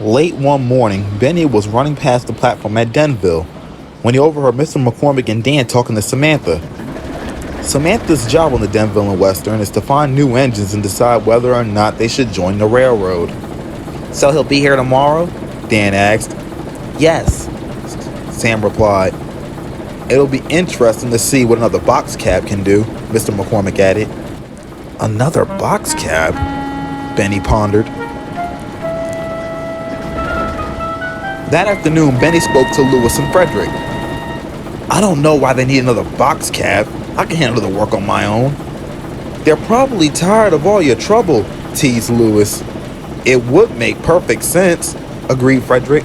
Late one morning, Benny was running past the platform at Denville when he overheard Mr. McCormick and Dan talking to Samantha. Samantha's job on the Denville and Western is to find new engines and decide whether or not they should join the railroad. "So he'll be here tomorrow?" Dan asked. "Yes," Sam replied. "It'll be interesting to see what another box cab can do," Mr. McCormick added. "Another box cab?" Benny pondered. That afternoon, Benny spoke to Lewis and Fredrick. "I don't know why they need another box cab. I can handle the work on my own." "They're probably tired of all your trouble," teased Lewis. "It would make perfect sense," agreed Fredrick.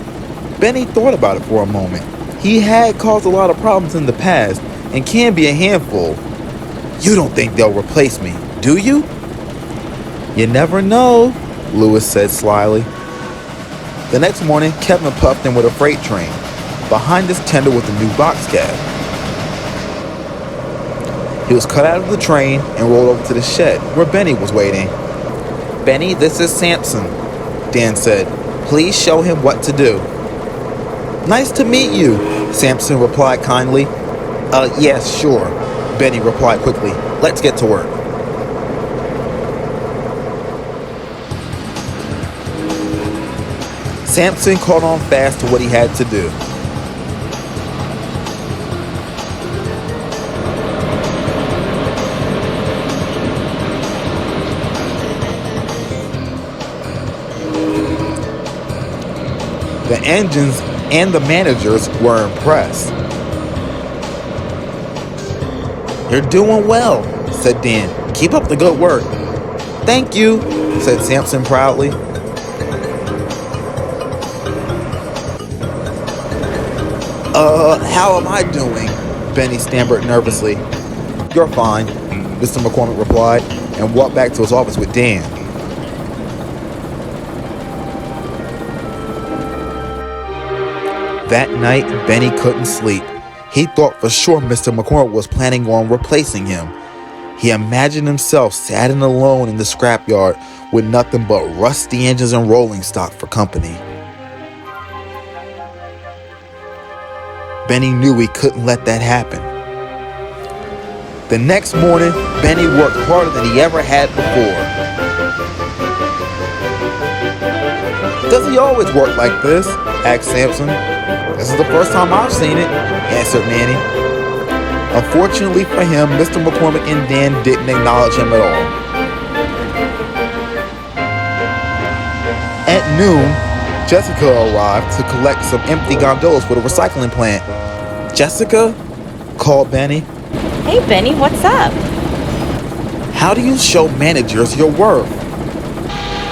Benny thought about it for a moment. He had caused a lot of problems in the past and can be a handful. "You don't think they'll replace me, do you?" "You never know," Lewis said slyly. The next morning, Kevin puffed in with a freight train. Behind his tender was a new box cab. He was cut out of the train and rolled over to the shed where Benny was waiting. "Benny, this is Sampson," Dan said. "Please show him what to do." "Nice to meet you," Sampson replied kindly. Yes, sure," Benny replied quickly. "Let's get to work." Sampson caught on fast to what he had to do. The engines and the managers were impressed. "You're doing well," said Dan. "Keep up the good work." "Thank you," said Sampson proudly. How am I doing?" Benny stammered nervously. "You're fine," Mr. McCormick replied, and walked back to his office with Dan. That night, Benny couldn't sleep. He thought for sure Mr. McCormick was planning on replacing him. He imagined himself sad and alone in the scrapyard with nothing but rusty engines and rolling stock for company. Benny knew he couldn't let that happen. The next morning, Benny worked harder than he ever had before. "Does he always work like this?" asked Sampson. "This is the first time I've seen it," answered Manny. Unfortunately for him, Mr. McCormick and Dan didn't acknowledge him at all. At noon, Jessica arrived to collect some empty gondolas for the recycling plant. "Jessica?" called Benny. Hey Benny, what's up? "How do you show managers your worth?"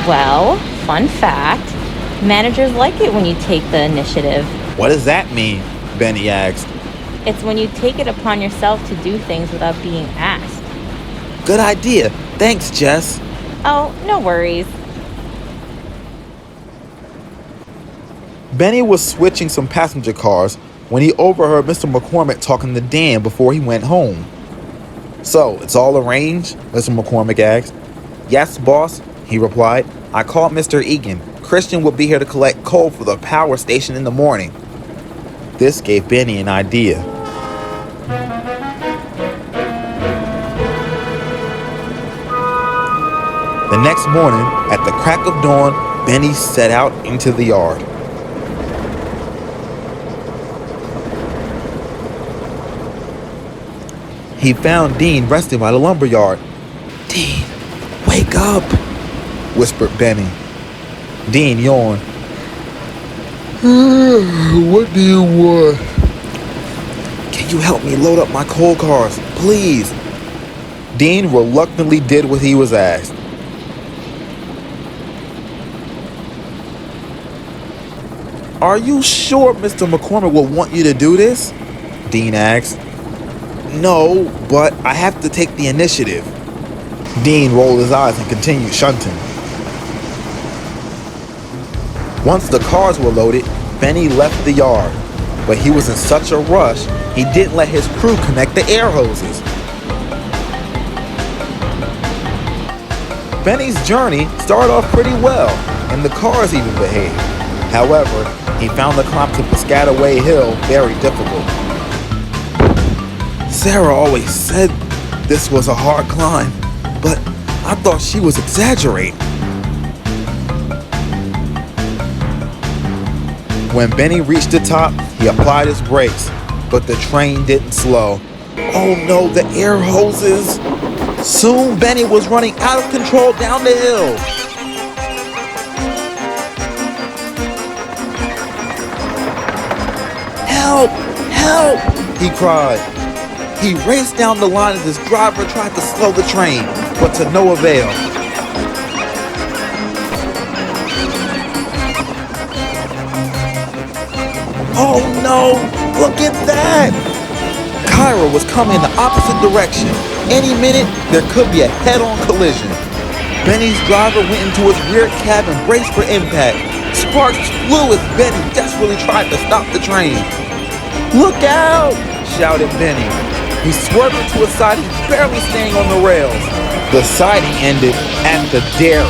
Well, fun fact, managers like it when you take the initiative. "What does that mean?" Benny asked. It's when you take it upon yourself to do things without being asked. "Good idea. Thanks, Jess." Oh, no worries. Benny was switching some passenger cars when he overheard Mr. McCormick talking to Dan before he went home. "So, it's all arranged?" Mr. McCormick asked. "Yes, boss," he replied. "I called Mr. Egan. Christian will be here to collect coal for the power station in the morning." This gave Benny an idea. The next morning, at the crack of dawn, Benny set out into the yard. He found Dean resting by the lumberyard. "Dean, wake up," whispered Benny. Dean yawned. "What do you want?" "Can you help me load up my coal cars, please?" Dean reluctantly did what he was asked. "Are you sure Mr. McCormick will want you to do this?" Dean asked. "No, but I have to take the initiative." Dean rolled his eyes and continued shunting. Once the cars were loaded, Benny left the yard, but he was in such a rush, he didn't let his crew connect the air hoses. Benny's journey started off pretty well, and the cars even behaved. However, he found the climb to Piscataway Hill very difficult. Sarah always said this was a hard climb, but I thought she was exaggerating. When Benny reached the top, he applied his brakes, but the train didn't slow. Oh no, the air hoses! Soon Benny was running out of control down the hill. Help! Help! He cried. He raced down the line as his driver tried to slow the train, but to no avail. Oh no! Look at that! Kyra was coming in the opposite direction. Any minute, there could be a head-on collision. Benny's driver went into his rear cab and braced for impact. Sparks flew as Benny desperately tried to stop the train. Look out! Shouted Benny. He swerved to his side, he's barely staying on the rails. The siding ended at the dairy.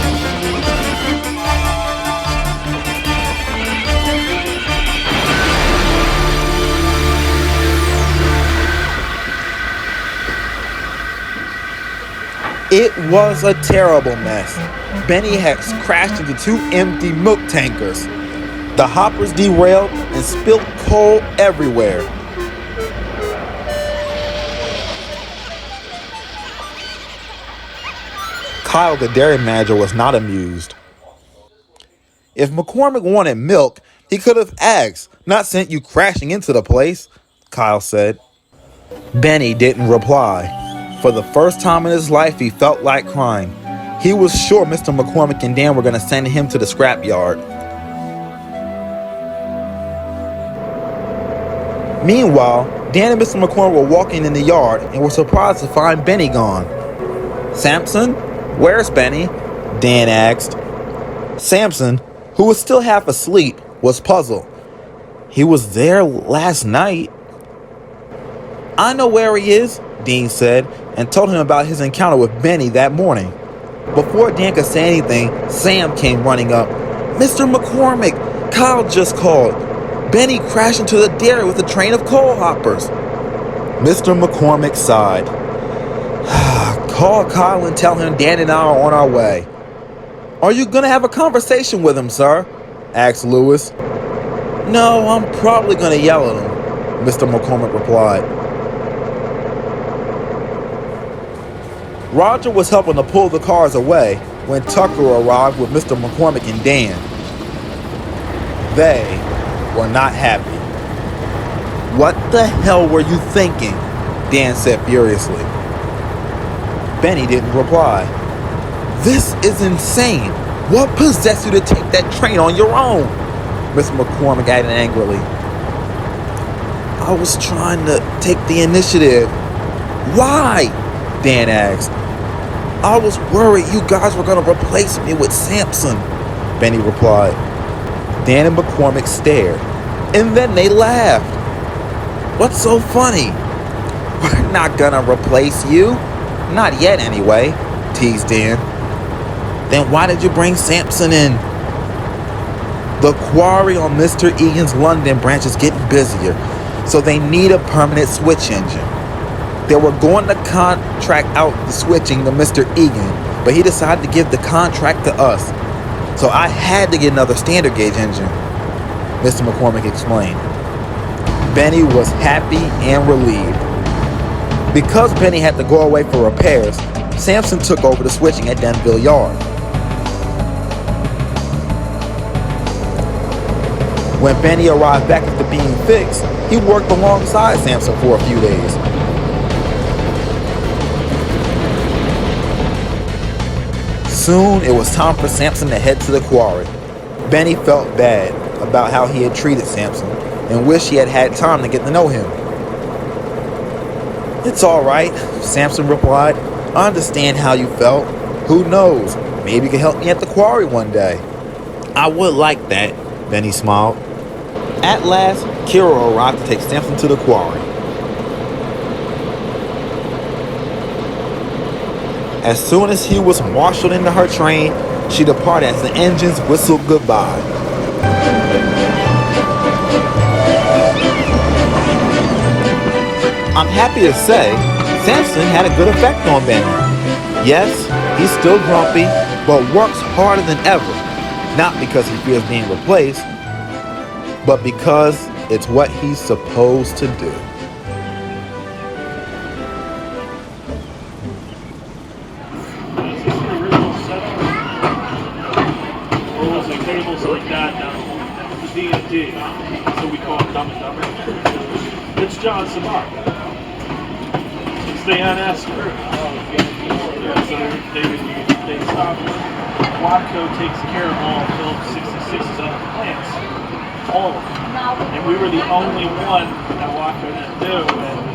It was a terrible mess. Benny had crashed into two empty milk tankers. The hoppers derailed and spilled coal everywhere. Kyle, the dairy manager, was not amused. If McCormick wanted milk, he could have asked, not sent you crashing into the place, Kyle said. Benny didn't reply. For the first time in his life, he felt like crying. He was sure Mr. McCormick and Dan were going to send him to the scrapyard. Meanwhile, Dan and Mr. McCormick were walking in the yard and were surprised to find Benny gone. Sampson? Where's Benny? Dan asked. Sampson, who was still half asleep, was puzzled. He was there last night. I know where he is, Dean said, and told him about his encounter with Benny that morning. Before Dan could say anything, Sam came running up. Mr. McCormick, Kyle just called. Benny crashed into the dairy with a train of coal hoppers. Mr. McCormick sighed. Call Kyle and tell him Dan and I are on our way. Are you going to have a conversation with him, sir? Asked Lewis. No, I'm probably going to yell at him, Mr. McCormick replied. Roger was helping to pull the cars away when Tucker arrived with Mr. McCormick and Dan. They were not happy. What the hell were you thinking? Dan said furiously. Benny didn't reply. This is insane. What possessed you to take that train on your own? Mr. McCormick added angrily. I was trying to take the initiative. Why? Dan asked. I was worried you guys were going to replace me with Sampson, Benny replied. Dan and McCormick stared, and then they laughed. What's so funny? We're not going to replace you. Not yet, anyway, teased Dan. Then why did you bring Sampson in? The quarry on Mr. Egan's London branch is getting busier, so they need a permanent switch engine. They were going to contract out the switching to Mr. Egan, but he decided to give the contract to us. So I had to get another standard gauge engine, Mr. McCormick explained. Benny was happy and relieved. Because Benny had to go away for repairs, Sampson took over the switching at Denville Yard. When Benny arrived back after being fixed, he worked alongside Sampson for a few days. Soon, it was time for Sampson to head to the quarry. Benny felt bad about how he had treated Sampson and wished he had had time to get to know him. It's all right, Sampson replied. I understand how you felt. Who knows? Maybe you can help me at the quarry one day. I would like that, Benny smiled. At last, Kiera arrived to take Sampson to the quarry. As soon as he was marshaled into her train, she departed as the engines whistled goodbye. I'm happy to say Sampson had a good effect on Benny. Yes, he's still grumpy, but works harder than ever. Not because he fears being replaced, but because it's what he's supposed to do. Tables like that now. D&D, so we call it Dumb and Dumber. It's John Samar. It's the NS crew. Yeah, so they stop. Watco takes care of all Phillips 66's other plants. All of them. And we were the only one that Watco didn't do. And